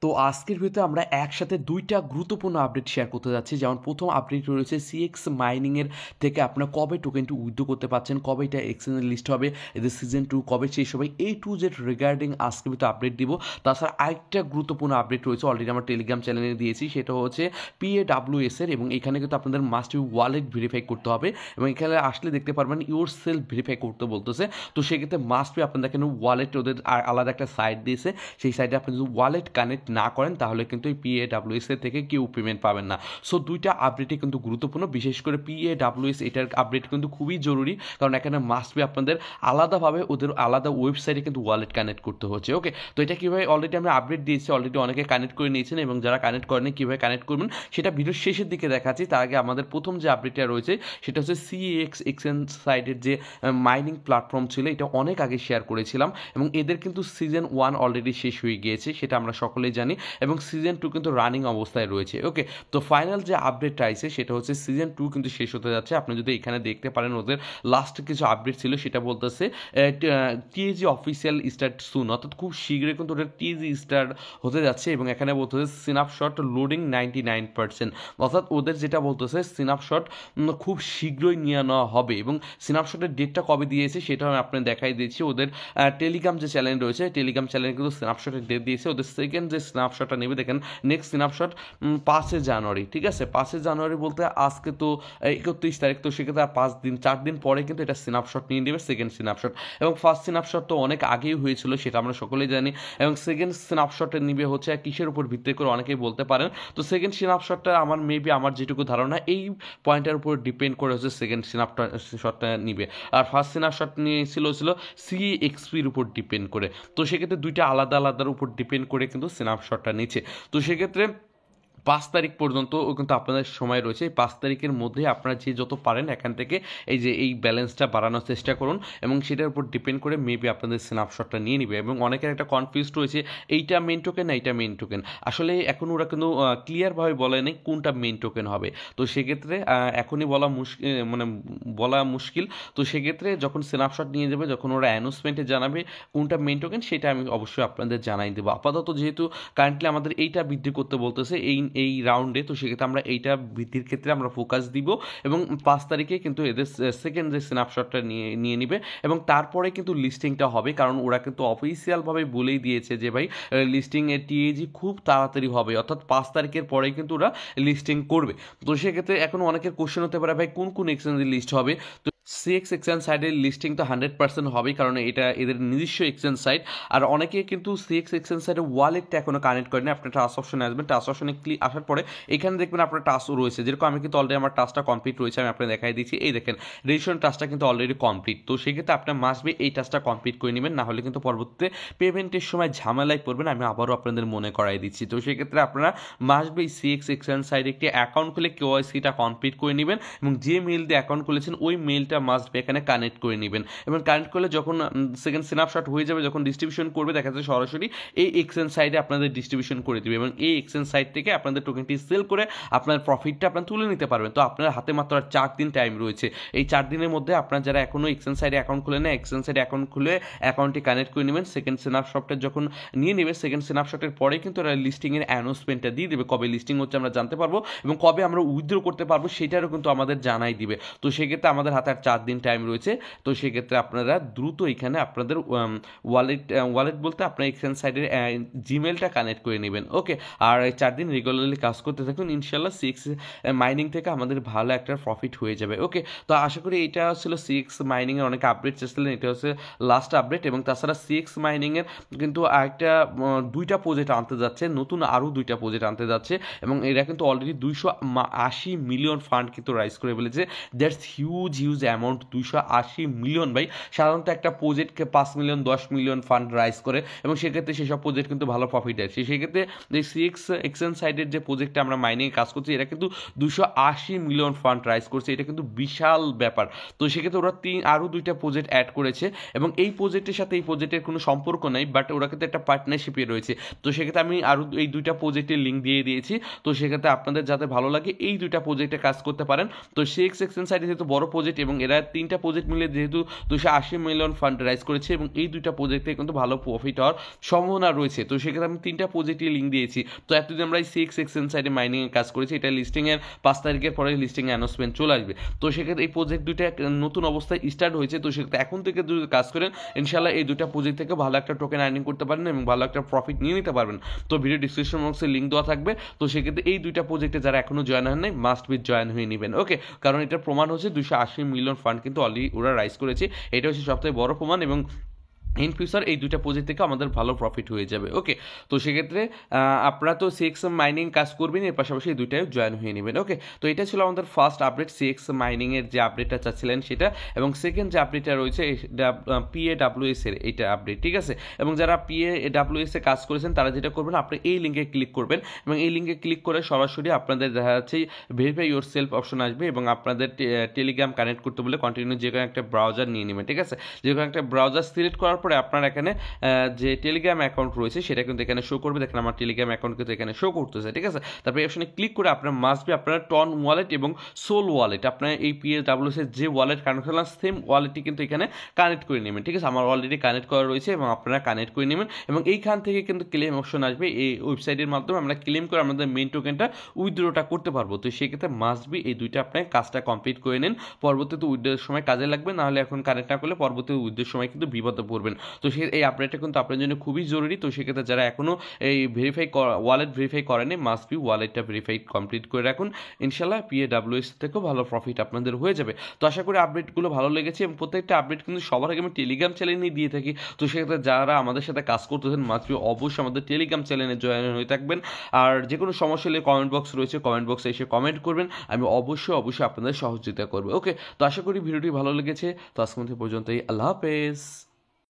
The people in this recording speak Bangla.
তো আজকের ভিডিওতে আমরা একসাথে দুইটা গুরুত্বপূর্ণ আপডেট শেয়ার করতে যাচ্ছি। যেমন প্রথম আপডেট রয়েছে সিএক্স মাইনিংয়ের থেকে আপনারা কবে টোকেনটি উইথড্র করতে পারছেন, কবে এটা এক্সচেঞ্জে লিস্ট হবে, এদের সিজন 2 কবে শেষ হবে, A to Z রিগার্ডিং আজকের ভিতরে আপডেট দিব। তাছাড়া আরেকটা গুরুত্বপূর্ণ আপডেট রয়েছে, অলরেডি আমার টেলিগ্রাম চ্যানেলে দিয়েছি, সেটা হচ্ছে PAWS এর, এবং এখানে কিন্তু আপনাদের মাস্ট বি ওয়ালেট ভেরিফাই করতে হবে, এবং এখানে আসলে দেখতে পারবেন ইউর সেলফ ভেরিফাই করতে বলতেছে। তো সেক্ষেত্রে মাস্ট বি আপনাদের এখানে ওয়ালেট, ওদের আলাদা একটা সাইট দিয়েছে, সেই সাইটে আপনি যদি ওয়ালেট কানেক্ট না করেন তাহলে কিন্তু এই PAWS এর থেকে কেউ পেমেন্ট পাবেন না। সো দুইটা আপডেটই কিন্তু গুরুত্বপূর্ণ, বিশেষ করে PAWS এটার আপডেট কিন্তু খুবই জরুরি, কারণ এখানে মাস্ট বি আপনাদের আলাদাভাবে ওদের আলাদা ওয়েবসাইটে কিন্তু ওয়ালেট কানেক্ট করতে হচ্ছে। ওকে, তো এটা কীভাবে অলরেডি আমরা আপডেট দিয়েছি, অলরেডি অনেকে কানেক্ট করে নিয়েছেন, এবং যারা কানেক্ট করেনি কীভাবে কানেক্ট করবেন সেটা ভিডিওর শেষের দিকে দেখাচ্ছি। তার আগে আমাদের প্রথম যে আপডেটটা রয়েছে সেটা হচ্ছে CEX এক্সচেঞ্জ সাইটের যে মাইনিং প্ল্যাটফর্ম ছিল, এটা অনেক আগে শেয়ার করেছিলাম, এবং এদের কিন্তু সিজন 1 অলরেডি শেষ হয়ে গিয়েছে, সেটা আমরা সকলেই জানি, এবং সিজন 2 কিন্তু রানিং অবস্থায় রয়েছে। ওকে, তো ফাইনাল যে আপডেটটা আছে সেটা হচ্ছে সিজন 2 কিন্তু শেষ হতে যাচ্ছে। আপনি যদি এখানে দেখতে পারেন ওদের লাস্ট কিছু আপডেট ছিল, সেটা বলতেছে TAG অফিসিয়াল স্টার্ট সুন, অর্থাৎ খুব শীঘ্রই কিন্তু ওদের TAG স্টার্ট হতে যাচ্ছে, এবং এখানে বলতেছে স্ন্যাপশট লোডিং 99%, অর্থাৎ ওদের যেটা বলতেছে স্ন্যাপশট খুব শীঘ্রই নিয়ে নেওয়া হবে, এবং স্ন্যাপশটের ডেটটা কবে দিয়েছে সেটা আমি আপনাকে দেখাই দিয়েছি। ওদের টেলিগ্রাম যে চ্যানেল রয়েছে, টেলিগ্রাম চ্যানেলে কিন্তু স্ন্যাপশটের ডেট দিয়েছে। ওদের সেকেন্ড যে স্ন্যাপশটটা নেবে, দেখেন নেক্সট স্ন্যাপশট 5 জানুয়ারি, ঠিক আছে, 5 জানুয়ারি বলতে আজকে তো 31 তারিখ, তো সেক্ষেত্রে আর 4 দিন পরে কিন্তু এটা স্ন্যাপশট নিয়ে নেবে, সেকেন্ড স্ন্যাপশট। এবং ফার্স্ট স্ন্যাপশট তো অনেক আগেই হয়েছিল, সেটা আমরা সকলেই জানি, এবং সেকেন্ড স্ন্যাপশটে নিবে হচ্ছে কিসের উপর ভিত্তি করে অনেকেই বলতে পারেন। তো সেকেন্ড স্ন্যাপশটটা আমার মেবি আমার যেটুকু ধারণা এই পয়েন্টের উপর ডিপেন্ড করে হচ্ছে সেকেন্ড স্ন্যাপশটটা নিবে, আর ফার্স্ট স্ন্যাপশট নিয়েছিল CEXPর উপর ডিপেন্ড করে। তো সেক্ষেত্রে দুইটা আলাদা আলাদার উপর ডিপেন্ড করে কিন্তু স্ন্যাপশটটা নিচ্ছে। তো সেক্ষেত্রে 5 তারিখ পর্যন্ত কিন্তু আপনাদের সময় রয়েছে। এই 5 তারিখের মধ্যে আপনারা যে যত পারেন এখান থেকে এই ব্যালেন্সটা বাড়ানোর চেষ্টা করুন, এবং সেটার উপর ডিপেন্ড করে মেবি আপনাদের স্ন্যাপশটটা নিয়ে নিবে। এবং অনেকের একটা কনফিউজড রয়েছে, এইটা মেইন টোকেন না এইটা মেইন টোকেন, আসলে এখন ওরা কিন্তু ক্লিয়ারভাবে বলে নেই কোনটা মেইন টোকেন হবে। তো সেক্ষেত্রে এখনই বলা মুশকিল। তো সেক্ষেত্রে যখন স্ন্যাপশট নিয়ে যাবে, যখন ওরা অ্যানাউন্সমেন্টে জানাবে কোনটা মেইন টোকেন, সেটা আমি অবশ্যই আপনাদের জানাই দেবো। আপাতত যেহেতু কারেন্টলি আমাদের এইটা বৃদ্ধি করতে বলতেছে এই রাউন্ডে, তো সেক্ষেত্রে আমরা এইটা বৃদ্ধির ক্ষেত্রে আমরা ফোকাস দিব, এবং 5 তারিখে কিন্তু এদের সেকেন্ড যে স্ন্যাপশটটা নিয়ে নিবে, এবং তারপরে কিন্তু লিস্টিংটা হবে, কারণ ওরা কিন্তু অফিসিয়ালভাবে বলেই দিয়েছে যে ভাই লিস্টিংয়ের TAG খুব তাড়াতাড়ি হবে, অর্থাৎ 5 তারিখের পরেই কিন্তু ওরা লিস্টিং করবে। তো সেক্ষেত্রে এখন অনেকের কোশ্চেন হতে পারে ভাই কোন কোন এক্সচেঞ্জে লিস্ট হবে। তো CEX এক্সচেঞ্জ সাইটের লিস্টিং তো 100% হবেই, কারণ এটা এদের নিজস্ব এক্সচেঞ্জ সাইট। আর অনেকে কিন্তু CEX এক্সচেঞ্জ সাইটের ওয়ালেটটা এখনো কানেক্ট করেনি। আপনি টাস্ক অপশনে আসবেন, টাস্ক অপশনে আসার পরে এখানে দেখবেন আপনার টাস্কও রয়েছে, যেরকম আমি কিন্তু অলরেডি আমার টাস্কটা কমপ্লিট রয়েছে, আমি আপনাকে দেখাই দিচ্ছি। এই দেখেন রেজিস্ট্রেশন টাস্কটা কিন্তু অলরেডি কমপ্লিট। তো সেক্ষেত্রে আপনার মাস্ট বি এই টাস্কটা কমপ্লিট করে নেবেন, না হলে কিন্তু পরবর্তীতে পেমেন্টের সময় ঝামেলায় পড়বেন, আমি আবারও আপনাদের মনে করাই দিচ্ছি। তো সেক্ষেত্রে আপনারা মাস্ট বি CEX এক্সচেঞ্জ সাইটে একটি অ্যাকাউন্ট খুলে KYCটা কমপ্লিট করে নেবেন, এবং যে মেল দিয়ে অ্যাকাউন্ট খুলেছেন ওই মেলটা মাস্ট বি এখানে কানেক্ট করে নেবেন, এবং কানেক্ট করলে যখন সেকেন্ড স্ন্যাপশট হয়ে যাবে, যখন ডিস্ট্রিবিউশন করবে, দেখা যাচ্ছে সরাসরি এই এক্সচেঞ্জ সাইটে আপনাদের ডিস্ট্রিবিউশন করে দেবে, এবং এই এক্সচেঞ্জ সাইট থেকে আপনাদের টোকেনটি সেল করে আপনার প্রফিটটা আপনারা তুলে নিতে পারবেন। তো আপনার হাতে মাত্র আর 4 দিন টাইম রয়েছে। এই 4 দিনের মধ্যে আপনারা যারা এখনও এক্সচেঞ্জ সাইটে অ্যাকাউন্ট খুলে নেয়, এক্সচেঞ্জ সাইটে অ্যাকাউন্ট খুলে অ্যাকাউন্টটি কানেক্ট করে নেবেন। সেকেন্ড স্ন্যাপশটটা যখন নিয়ে নেবে, সেকেন্ড স্ন্যাপশটের পরে কিন্তু এরা লিস্টিংয়ের অ্যানাউন্সমেন্টটা দিয়ে দেবে, কবে লিস্টিং হচ্ছে আমরা জানতে পারবো, এবং কবে আমরা উইথড্র করতে পারবো সেটারও কিন্তু আমাদের জানাই দিবে। তো সেক্ষেত্রে আমাদের হাতে আর 4 দিন টাইম রয়েছে। তো সেক্ষেত্রে আপনারা দ্রুত এখানে আপনাদের ওয়ালেট বলতে আপনার এক্সচেঞ্জ সাইটের জিমেলটা কানেক্ট করে নেবেন। ওকে, আর এই 4 দিন রেগুলারলি কাজ করতে থাকুন, ইনশাল্লাহ CEX মাইনিং থেকে আমাদের ভালো একটা প্রফিট হয়ে যাবে। ওকে, তো আশা করি এটা ছিল CEX মাইনিংয়ের অনেক আপডেট চেয়েছিলেন, এটা হচ্ছে লাস্ট আপডেট। এবং তাছাড়া CEX মাইনিংয়ের কিন্তু আরেকটা 2টা প্রজেক্ট আনতে যাচ্ছে, নতুন আরও 2টা প্রজেক্ট আনতে যাচ্ছে, এবং এরা কিন্তু অলরেডি 280 মিলিয়ন ফান্ড কিন্তু রাইজ করে ফেলেছে। দ্যাটস হিউজ অ্যামাউন্ট, 280 মিলিয়ন ভাই। সাধারণত একটা প্রজেক্টকে 5 মিলিয়ন 10 মিলিয়ন ফান্ড রাইজ করে, এবং সেক্ষেত্রে সেসব প্রজেক্ট কিন্তু ভালো প্রফিট দেয়। সেক্ষেত্রে এই CEX এক্সচেঞ্জ সাইটের যে প্রজেক্টটা আমরা মাইনিংয়ে কাজ করছি, এরা কিন্তু 280 মিলিয়ন ফান্ড রাইজ করছে, এটা কিন্তু বিশাল ব্যাপার। তো সেক্ষেত্রে ওরা আরও 2টা প্রজেক্ট অ্যাড করেছে, এবং এই প্রজেক্টের সাথে এই প্রজেক্টের কোনো সম্পর্ক নেই, বাট ওরা কিন্তু একটা পার্টনারশিপে রয়েছে। তো সেক্ষেত্রে আমি আরও এই 2টা প্রজেক্টের লিঙ্ক দিয়ে দিয়েছি। তো সেক্ষেত্রে আপনাদের যাতে ভালো লাগে এই 2টা প্রজেক্টে কাজ করতে পারেন। তো CEX এক্সচেঞ্জ সাইটে যেহেতু বড় প্রজেক্ট, এবং এরা 3টা প্রজেক্ট মিলে যেহেতু 280 মিলিয়ন ফান্ড রাইজ করেছে এবং এই 2টা প্রজেক্টে কিন্তু ভালো প্রফিট হওয়ার সম্ভাবনা রয়েছে। তো সেক্ষেত্রে আমি 3টা প্রজেক্টে লিঙ্ক দিয়েছি। তো এতদিন আমরা এই সিএক্স এক্সচেঞ্জ সাইডে মাইনিংয়ে কাজ করেছি, এটা লিস্টিংয়ের 5 তারিখের পরে লিস্টিং অ্যানাউন্সমেন্ট চলে আসবে। তো সেক্ষেত্রে এই প্রজেক্ট দুইটা নতুন অবস্থায় স্টার্ট হয়েছে। তো সেক্ষেত্রে এখন থেকে যদি কাজ করেন ইনশাল্লাহ এই 2টা প্রজেক্ট থেকে ভালো একটা টোকেন আর্নিং করতে পারেন এবং ভালো একটা প্রফিট নিয়ে নিতে পারবেন। তো ভিডিও ডিসক্রিপশন বক্সে লিঙ্ক দেওয়া থাকবে। তো সেক্ষেত্রে এই 2টা প্রজেক্টে যারা এখনো জয়েন হন নাই মাস্ট বি জয়েন হয়ে নেবেন। ওকে, কারণ এটার প্রমাণ হচ্ছে 280 মিলিয়ন ফান্ড কিন্তু অলরেডি ওরা রাইজ করেছে, এটা হচ্ছে সবথেকে বড় প্রমাণ এবং ইন ফিউচার এই 2টা প্রজেক্ট থেকে আমাদের ভালো প্রফিট হয়ে যাবে। ওকে, তো সেক্ষেত্রে আপনারা তো সিএক্স মাইনিং কাজ করবেন, এর পাশাপাশি এই 2টায় জয়েন হয়ে নেবেন। ওকে, তো এটা ছিল আমাদের ফার্স্ট আপডেট, সিএক্স মাইনিংয়ের যে আপডেটটা চাচ্ছিলেন সেটা, এবং সেকেন্ড যে আপডেটটা রয়েছে PAWS এর এইটা আপডেট, ঠিক আছে। এবং যারা PAWS এ কাজ করেছেন তারা যেটা করবেন, আপনি এই লিঙ্কে ক্লিক করবেন এবং এই লিঙ্কে ক্লিক করে সরাসরি আপনাদের দেখা যাচ্ছে ভেরিফাই ইউর সেলফ অপশন আসবে এবং আপনাদের টেলিগ্রাম কানেক্ট করতে বলে কন্টিনিউ যে কোনো একটা ব্রাউজার নিয়ে নেবেন, ঠিক আছে। যে কোনো একটা ব্রাউজার সিলেক্ট করার পরে আপনার এখানে যে টেলিগ্রাম অ্যাকাউন্ট রয়েছে সেটা কিন্তু এখানে শো করবে। দেখেন আমার টেলিগ্রাম অ্যাকাউন্ট কিন্তু এখানে শো করতেছে, ঠিক আছে। তারপরে এই অপশনে ক্লিক করে আপনার মাস্ট বি আপনার টন ওয়ালেট এবং সোল ওয়ালেট, আপনার এই PAWS এর যে ওয়ালেট কানেক্ট করলাম সেম ওয়ালেটটি কিন্তু এখানে কানেক্ট করে নেবেন, ঠিক আছে। আমার অলরেডি কানেক্ট করা রয়েছে এবং আপনারা কানেক্ট করে নেবেন এবং এইখান থেকে কিন্তু ক্লেম অপশন আসবে। এই ওয়েবসাইটের মাধ্যমে আমরা ক্লেম করে আমাদের মেইন টোকেনটা উইথড্রটা করতে পারবো। তো সেক্ষেত্রে মাস্ট বি এই 2টা আপনার কাজটা কমপ্লিট করে নিন, পরবর্তীতে উইথড্রোর সময় কাজে লাগবে, নাহলে এখন কানেক্ট না করলে পরবর্তী উইথড্রোর সময় কিন্তু বিপদে পড়বেন। তো এই আপডেটটা কিন্তু আপনার জন্য খুবই জরুরি। তো সেক্ষেত্রে যারা এখনও এই ওয়ালেট ভেরিফাই করেনি মাস্ট বি ওয়ালেটটা ভেরিফাই কমপ্লিট করে রাখুন, ইনশাল্লাহ PAWS থেকেও ভালো প্রফিট আপনাদের হয়ে যাবে। তো আশা করি আপডেটগুলো ভালো লেগেছে এবং প্রত্যেকটা আপডেট কিন্তু সবার আগে আমি টেলিগ্রাম চ্যানেলে দিয়ে থাকি। তো সেক্ষেত্রে যারা আমাদের সাথে কাজ করতেছেন মাস্ট বি অবশ্যই আমাদের টেলিগ্রাম চ্যানেলে জয়েন হয়ে থাকবেন। আর যে কোনো সমস্যা হলে কমেন্ট বক্স রয়েছে, কমেন্ট বক্সে এসে কমেন্ট করবেন, আমি অবশ্যই আপনাদের সহযোগিতা করবো। ওকে, তো আশা করি ভিডিওটি ভালো লেগেছে। তো আজকে পর্যন্তই, আল্লাহ হাফেজ।